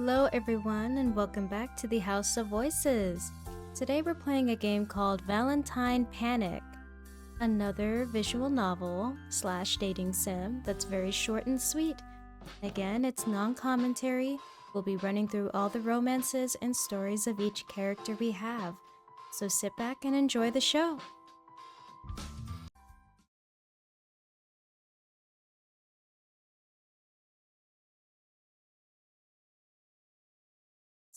Hello everyone and welcome back to the House of Voices. Today we're playing a game called Valentine Panic, another visual novel slash dating sim that's very short and sweet. Again, it's non-commentary. We'll be running through all the romances and stories of each character we have. So sit back and enjoy the show.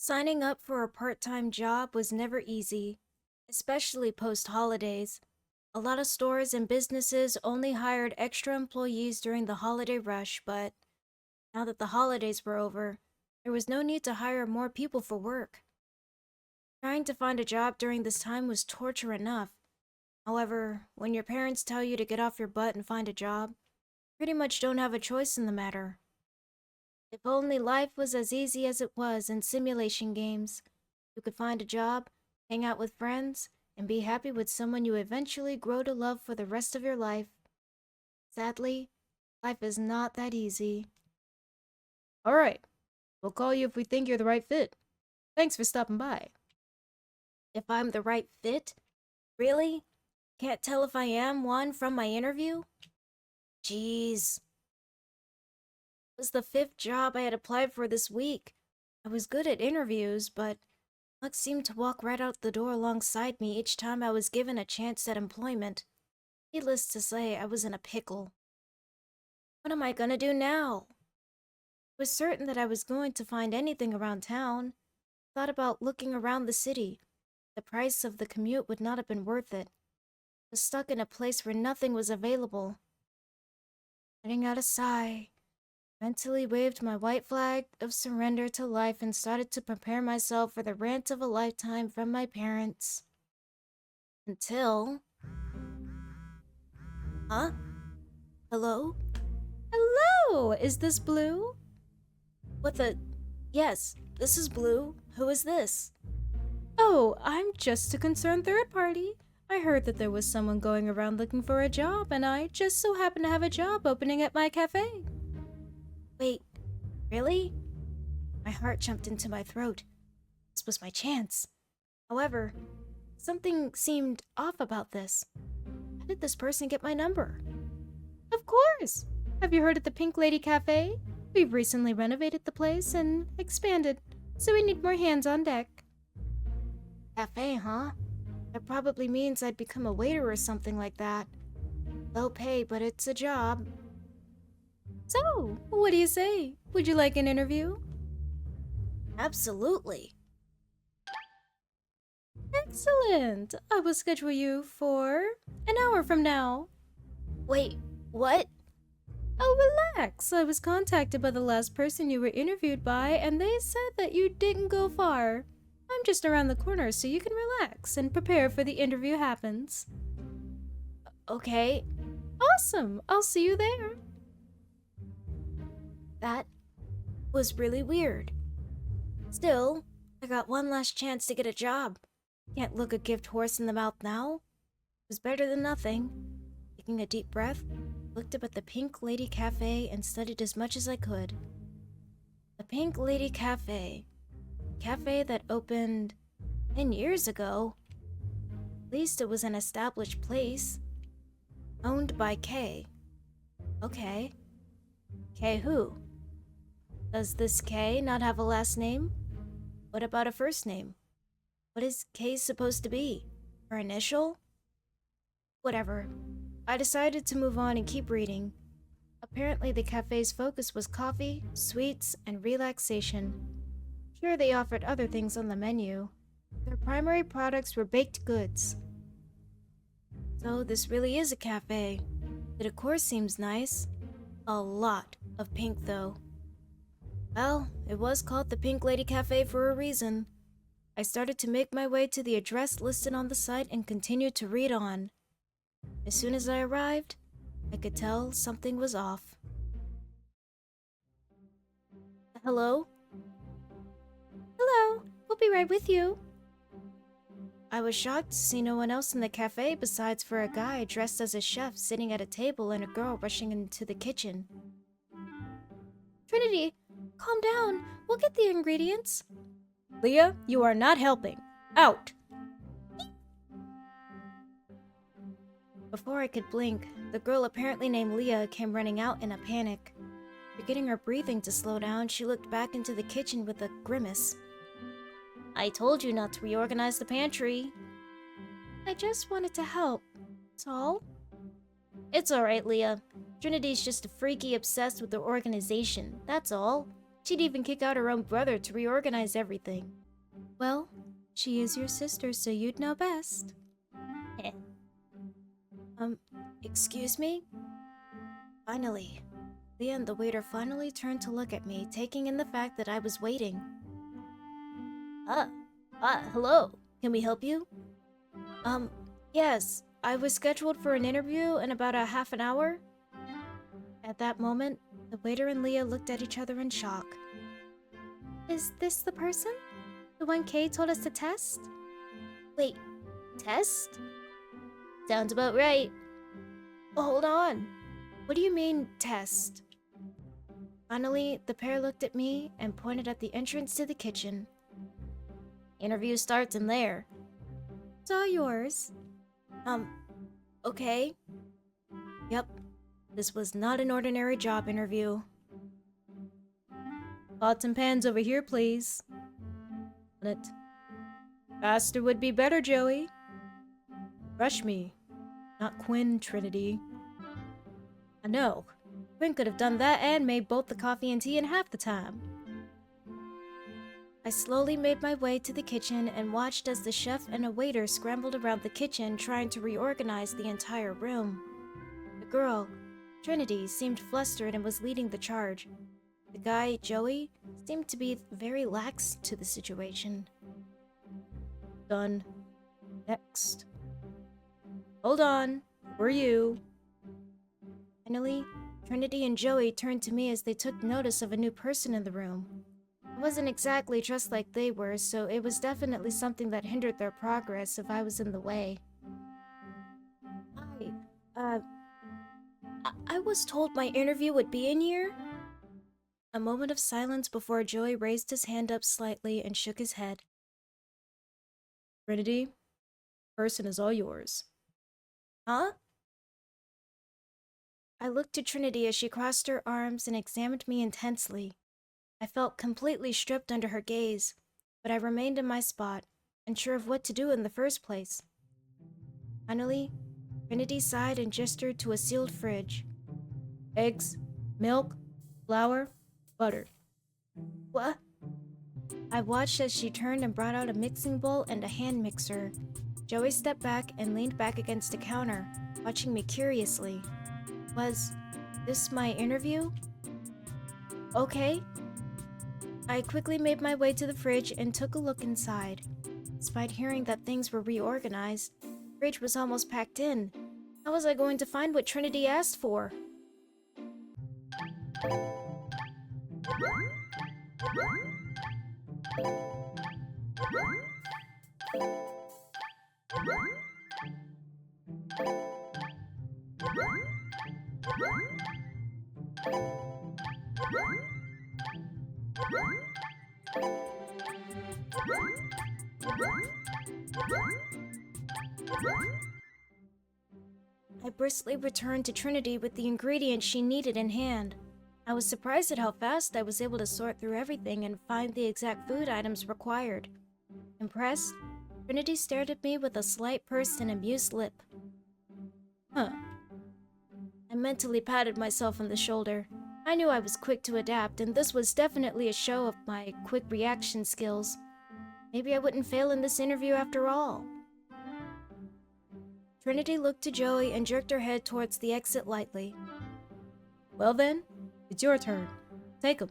Signing up for a part-time job was never easy, especially post-holidays. A lot of stores and businesses only hired extra employees during the holiday rush, but now that the holidays were over, there was no need to hire more people for work. Trying to find a job during this time was torture enough. However, when your parents tell you to get off your butt and find a job, you pretty much don't have a choice in the matter. If only life was as easy as it was in simulation games. You could find a job, hang out with friends, and be happy with someone you eventually grow to love for the rest of your life. Sadly, life is not that easy. Alright, we'll call you if we think you're the right fit. Thanks for stopping by. If I'm the right fit? Really? Can't tell if I am one from my interview? Jeez. It was the 5th job I had applied for this week. I was good at interviews, but luck seemed to walk right out the door alongside me each time I was given a chance at employment. Needless to say, I was in a pickle. What am I gonna do now? I was certain that I was going to find anything around town. I thought about looking around the city. The price of the commute would not have been worth it. I was stuck in a place where nothing was available. Letting out a sigh, mentally waved my white flag of surrender to life and started to prepare myself for the rant of a lifetime from my parents. Until... Huh? Hello? Hello! Is this Blue? What the... Yes, this is Blue. Who is this? Oh, I'm just a concerned third party. I heard that there was someone going around looking for a job, and I just so happen to have a job opening at my cafe. Wait, really? My heart jumped into my throat. This was my chance. However, something seemed off about this. How did this person get my number? Of course! Have you heard of the Pink Lady Cafe? We've recently renovated the place and expanded, so we need more hands on deck. Cafe, huh? That probably means I'd become a waiter or something like that. Low pay, but it's a job. So, what do you say? Would you like an interview? Absolutely. Excellent! I will schedule you for an hour from now. Wait, what? Oh, relax. I was contacted by the last person you were interviewed by, and they said that you didn't go far. I'm just around the corner, so you can relax and prepare for the interview happens. Okay. Awesome! I'll see you there. That was really weird. Still, I got one last chance to get a job. Can't look a gift horse in the mouth now. It was better than nothing. Taking a deep breath, looked up at the Pink Lady Cafe and studied as much as I could. The Pink Lady Cafe. Cafe that opened 10 years ago. At least it was an established place. Owned by Kay. Okay. Kay who? Does this Kay not have a last name? What about a first name? What is Kay supposed to be? Her initial? Whatever. I decided to move on and keep reading. Apparently the cafe's focus was coffee, sweets, and relaxation. Sure, they offered other things on the menu. Their primary products were baked goods. So this really is a cafe. The decor seems nice. A lot of pink, though. Well, it was called the Pink Lady Cafe for a reason. I started to make my way to the address listed on the site and continued to read on. As soon as I arrived, I could tell something was off. Hello? Hello, we'll be right with you. I was shocked to see no one else in the cafe besides for a guy dressed as a chef sitting at a table and a girl rushing into the kitchen. Trinity, calm down. We'll get the ingredients. Leah, you are not helping. Out! Before I could blink, the girl apparently named Leah came running out in a panic. Getting her breathing to slow down, she looked back into the kitchen with a grimace. I told you not to reorganize the pantry. I just wanted to help. That's all. It's alright, Leah. Trinity's just freaky obsessed with the organization, that's all. She'd even kick out her own brother to reorganize everything. Well, she is your sister, so you'd know best. Heh. Excuse me? Finally. Leah and the waiter finally turned to look at me, taking in the fact that I was waiting. Hello. Can we help you? Yes. I was scheduled for an interview in about a half an hour. At that moment, the waiter and Leah looked at each other in shock. Is this the person? The one Kay told us to test? Wait, test? Sounds about right. Oh, hold on. What do you mean, test? Finally, the pair looked at me and pointed at the entrance to the kitchen. Interview starts in there. It's all yours. Okay. Yep, this was not an ordinary job interview. Pots and pans over here, please. Faster would be better, Joey. Rush me, not Quinn, Trinity. I know. Quinn could have done that and made both the coffee and tea in half the time. I slowly made my way to the kitchen and watched as the chef and a waiter scrambled around the kitchen trying to reorganize the entire room. The girl, Trinity, seemed flustered and was leading the charge. The guy, Joey, seemed to be very lax to the situation. Done. Next. Hold on. Who are you? Finally, Trinity and Joey turned to me as they took notice of a new person in the room. I wasn't exactly dressed like they were, so it was definitely something that hindered their progress if I was in the way. I was told my interview would be in here? A moment of silence before Joey raised his hand up slightly and shook his head. Trinity, person is all yours. Huh? I looked to Trinity as she crossed her arms and examined me intensely. I felt completely stripped under her gaze, but I remained in my spot, unsure of what to do in the first place. Finally, Trinity sighed and gestured to a sealed fridge. Eggs, milk, flour, butter. What? I watched as she turned and brought out a mixing bowl and a hand mixer. Joey stepped back and leaned back against the counter, watching me curiously. Was this my interview? Okay. I quickly made my way to the fridge and took a look inside. Despite hearing that things were reorganized, the fridge was almost packed in. How was I going to find what Trinity asked for? I briskly returned to Trinity with the ingredients she needed in hand. I was surprised at how fast I was able to sort through everything and find the exact food items required. Impressed, Trinity stared at me with a slight pursed and amused lip. Huh. I mentally patted myself on the shoulder. I knew I was quick to adapt, and this was definitely a show of my quick reaction skills. Maybe I wouldn't fail in this interview after all. Trinity looked to Joey and jerked her head towards the exit lightly. Well then, it's your turn. Take 'em.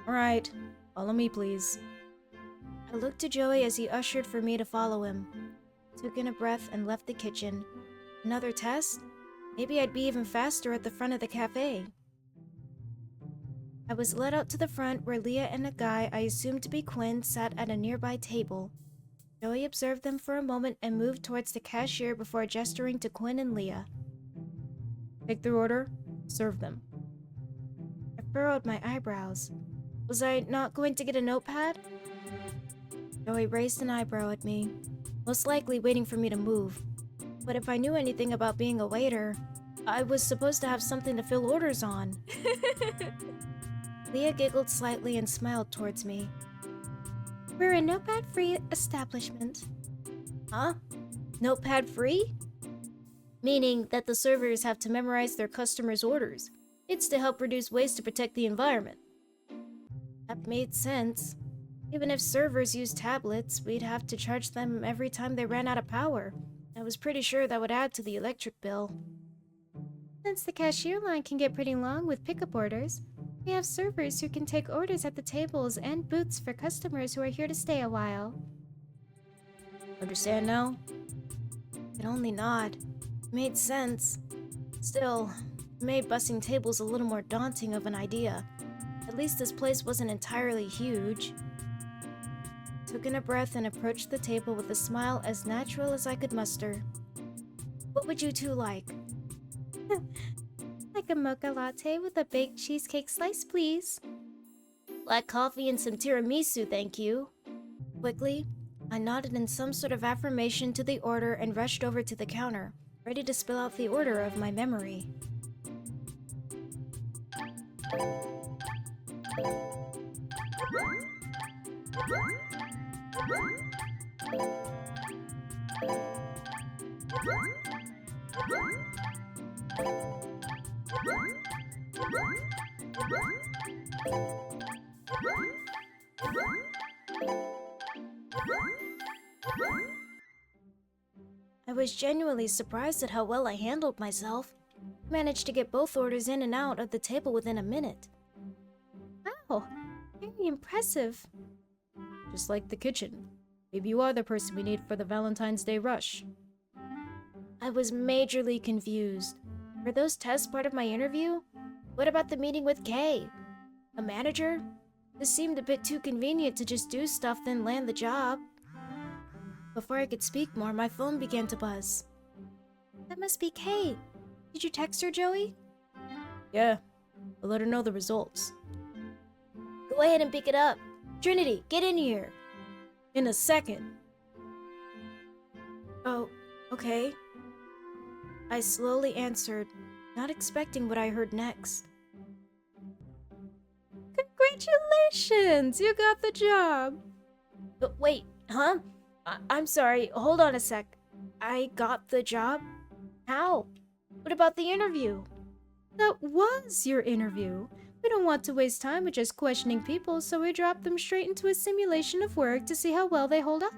Alright, follow me please. I looked to Joey as he ushered for me to follow him. Took in a breath and left the kitchen. Another test? Maybe I'd be even faster at the front of the cafe. I was led out to the front where Leah and a guy I assumed to be Quinn sat at a nearby table. Joey observed them for a moment and moved towards the cashier before gesturing to Quinn and Leah. Take their order, serve them. At furrowed my eyebrows. Was I not going to get a notepad? Joey raised an eyebrow at me, most likely waiting for me to move. But if I knew anything about being a waiter, I was supposed to have something to fill orders on. Leah giggled slightly and smiled towards me. We're a notepad-free establishment. Huh? Notepad-free? Meaning that the servers have to memorize their customers' orders. It's to help reduce waste to protect the environment. That made sense. Even if servers used tablets, we'd have to charge them every time they ran out of power. I was pretty sure that would add to the electric bill. Since the cashier line can get pretty long with pickup orders, we have servers who can take orders at the tables and booths for customers who are here to stay a while. Understand now? I could only nod. It made sense. Still, it made bussing tables a little more daunting of an idea. At least this place wasn't entirely huge. Took in a breath and approached the table with a smile as natural as I could muster. What would you two like? Like a mocha latte with a baked cheesecake slice, please. Black coffee and some tiramisu, thank you. Quickly, I nodded in some sort of affirmation to the order and rushed over to the counter, ready to spill out the order of my memory. I was genuinely surprised at how well I handled myself. Managed to get both orders in and out of the table within a minute. Wow, very impressive. Just like the kitchen. Maybe you are the person we need for the Valentine's Day rush. I was majorly confused. Were those tests part of my interview? What about the meeting with Kay? A manager? This seemed a bit too convenient to just do stuff then land the job. Before I could speak more, my phone began to buzz. That must be Kay. Did you text her, Joey? Yeah. I'll let her know the results. Go ahead and pick it up. Trinity, get in here. In a second. Oh, okay. I slowly answered, not expecting what I heard next. Congratulations! You got the job! But wait, huh? I'm sorry, hold on a sec. I got the job? How? What about the interview? That was your interview. We don't want to waste time with just questioning people, so we dropped them straight into a simulation of work to see how well they hold up.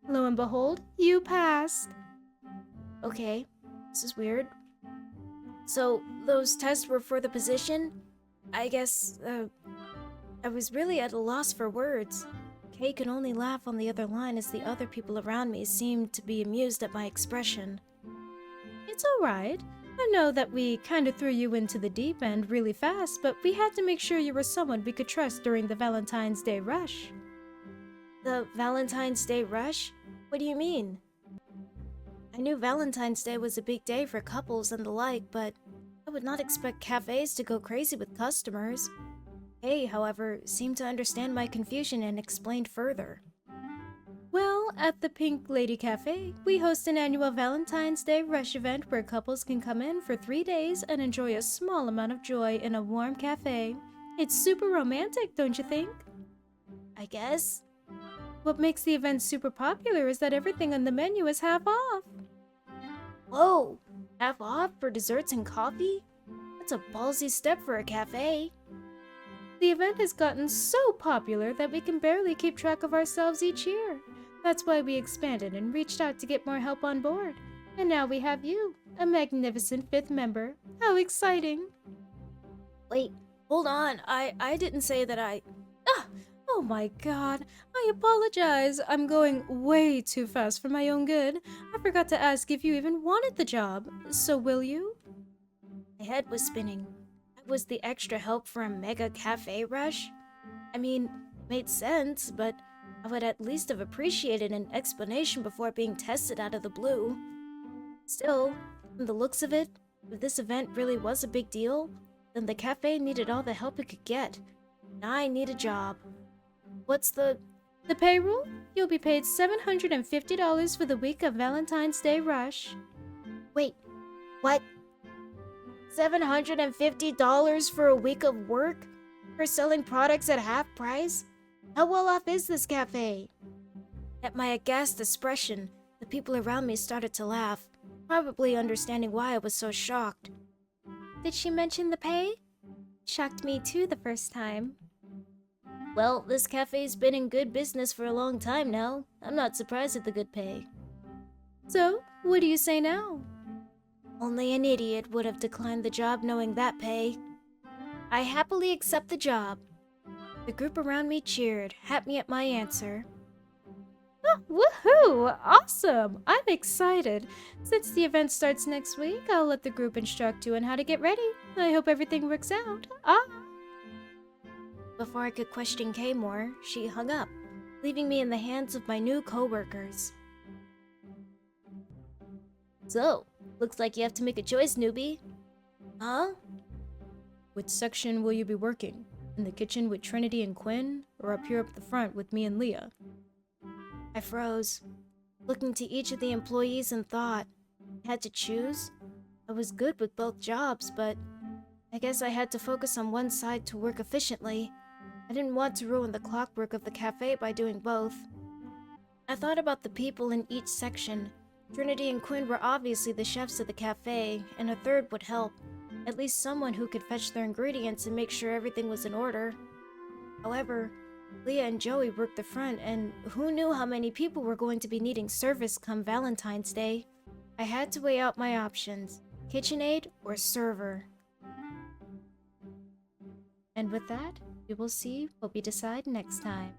Lo and behold, you passed. Okay, this is weird. So, those tests were for the position? I guess, I was really at a loss for words. Kay could only laugh on the other line as the other people around me seemed to be amused at my expression. It's alright. I know that we kind of threw you into the deep end really fast, but we had to make sure you were someone we could trust during the Valentine's Day rush. The Valentine's Day rush? What do you mean? I knew Valentine's Day was a big day for couples and the like, but I would not expect cafes to go crazy with customers. Kay, however, seemed to understand my confusion and explained further. Well, at the Pink Lady Cafe, we host an annual Valentine's Day rush event where couples can come in for 3 days and enjoy a small amount of joy in a warm cafe. It's super romantic, don't you think? I guess. What makes the event super popular is that everything on the menu is half off. Whoa! Half off for desserts and coffee? That's a ballsy step for a cafe. The event has gotten so popular that we can barely keep track of ourselves each year. That's why we expanded and reached out to get more help on board. And now we have you, a magnificent 5th member. How exciting! Wait, hold on. I didn't say that I... Oh my god. I apologize. I'm going way too fast for my own good. I forgot to ask if you even wanted the job. So will you? My head was spinning. I was the extra help for a mega cafe rush? I mean, it made sense, but I would at least have appreciated an explanation before being tested out of the blue. Still, from the looks of it, if this event really was a big deal, then the cafe needed all the help it could get. And I need a job. What's the payroll? You'll be paid $750 for the week of Valentine's Day rush. Wait, what? $750 for a week of work? For selling products at half price? How well off is this cafe? At my aghast expression, the people around me started to laugh, probably understanding why I was so shocked. Did she mention the pay? Shocked me too the first time. Well, this cafe's been in good business for a long time now. I'm not surprised at the good pay. So, what do you say now? Only an idiot would have declined the job knowing that pay. I happily accept the job. The group around me cheered, happy at my answer. Oh, woohoo! Awesome! I'm excited. Since the event starts next week, I'll let the group instruct you on how to get ready. I hope everything works out. Before I could question Kay more, she hung up, leaving me in the hands of my new co-workers. So, looks like you have to make a choice, newbie. Huh? Which section will you be working? In the kitchen with Trinity and Quinn, or up here up the front with me and Leah? I froze, looking to each of the employees and thought, I had to choose? I was good with both jobs, but I guess I had to focus on one side to work efficiently. I didn't want to ruin the clockwork of the cafe by doing both. I thought about the people in each section. Trinity and Quinn were obviously the chefs of the cafe, and a third would help. At least someone who could fetch their ingredients and make sure everything was in order. However, Leah and Joey worked the front, and who knew how many people were going to be needing service come Valentine's Day? I had to weigh out my options, KitchenAid or server. And with that, we will see what we decide next time.